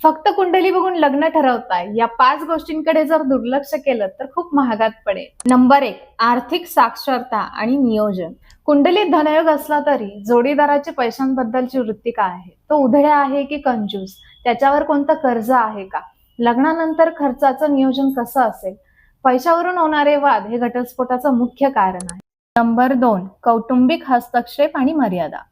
फक्त कुंडली बघून लग्न ठरवताय या 5 गोष्टींकडे जर दुर्लक्ष केलं तर खूप महागात पडेल. नंबर 1, आर्थिक साक्षरता आणि नियोजन. कुंडलीत धनयोग असला तरी जोडीदाराची पैशांबद्दलची वृत्ती काय आहे? तो उधळा आहे की कंजूस? त्याच्यावर कोणतं कर्ज आहे का? लग्नानंतर खर्चाचं नियोजन कसं असेल? पैशावरून होणारे वाद हे घटस्फोटाचं मुख्य कारण आहे. नंबर 2, कौटुंबिक हस्तक्षेप आणि मर्यादा.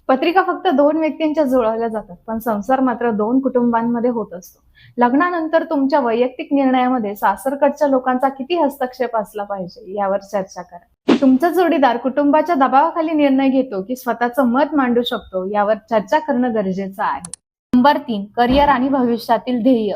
पत्रिका फक्त 2 व्यक्तींच्या जुळवल्या जातात, पण संसार मात्र 2 कुटुंबांमध्ये होत असतो. लग्नानंतर तुमच्या वैयक्तिक निर्णयामध्ये सासरकडच्या लोकांचा किती हस्तक्षेप असला पाहिजे यावर चर्चा करा. तुमचा जोडीदार कुटुंबाच्या दबावाखाली निर्णय घेतो की स्वतःचं मत मांडू शकतो यावर चर्चा करणं गरजेचं आहे. नंबर 3, करिअर आणि भविष्यातील ध्येय.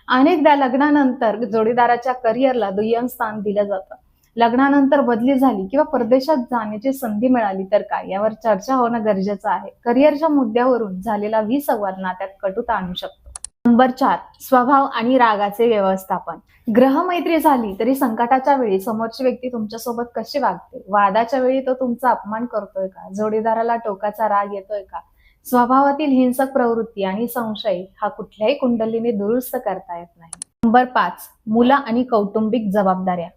अनेकदा लग्नानंतर जोडीदाराच्या करिअरला दुय्यम स्थान दिलं जातं. लग्नानंतर बदली झाली किंवा परदेशात जाण्याची संधी मिळाली तर काय यावर चर्चा होणं गरजेचं आहे. करिअरच्या मुद्द्यावरून झालेला विसंवाद नात्यात कटुता आणू शकतो. नंबर 4, स्वभाव आणि रागाचे व्यवस्थापन. ग्रहमैत्री झाली तरी संकटाच्या वेळी समोरची व्यक्ती तुमच्यासोबत कशी वागते? वादाच्या वेळी तो तुमचा अपमान करतोय का? जोडीदाराला टोकाचा राग येतोय का? स्वभावातील हिंसक प्रवृत्ती आणि संशय हा कुठल्याही कुंडलीने दुरुस्त करता येत नाही. नंबर 5, मुलं आणि कौटुंबिक जबाबदाऱ्या.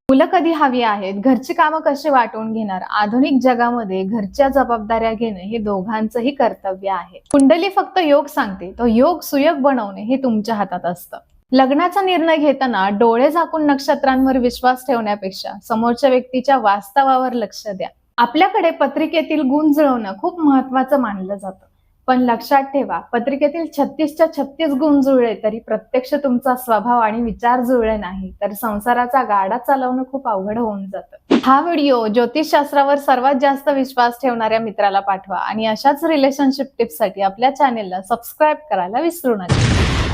मुलं कधी हवी आहेत? घरची कामं कशी वाटून घेणार? आधुनिक जगामध्ये घरच्या जबाबदाऱ्या घेणं हे दोघांचंही कर्तव्य आहे. कुंडली फक्त योग सांगते, तो योग सुयोग बनवणे हे तुमच्या हातात असतं. लग्नाचा निर्णय घेताना डोळे झाकून नक्षत्रांवर विश्वास ठेवण्यापेक्षा समोरच्या व्यक्तीच्या वास्तवावर लक्ष द्या. आपल्याकडे पत्रिकेतील गुण जुळवणं खूप महत्वाचं मानलं जातं, पण लक्षात ठेवा, पत्रिकेतील 36च्या 36 गुण जुळले तरी प्रत्यक्ष तुमचा स्वभाव आणि विचार जुळले नाही तर संसाराचा गाडा चालवणं खूप अवघड होऊन जातं. हा व्हिडिओ ज्योतिषशास्त्रावर सर्वात जास्त विश्वास ठेवणाऱ्या मित्राला पाठवा आणि अशाच रिलेशनशिप टिप्ससाठी आपल्या चॅनेलला सबस्क्राईब करायला विसरू नका.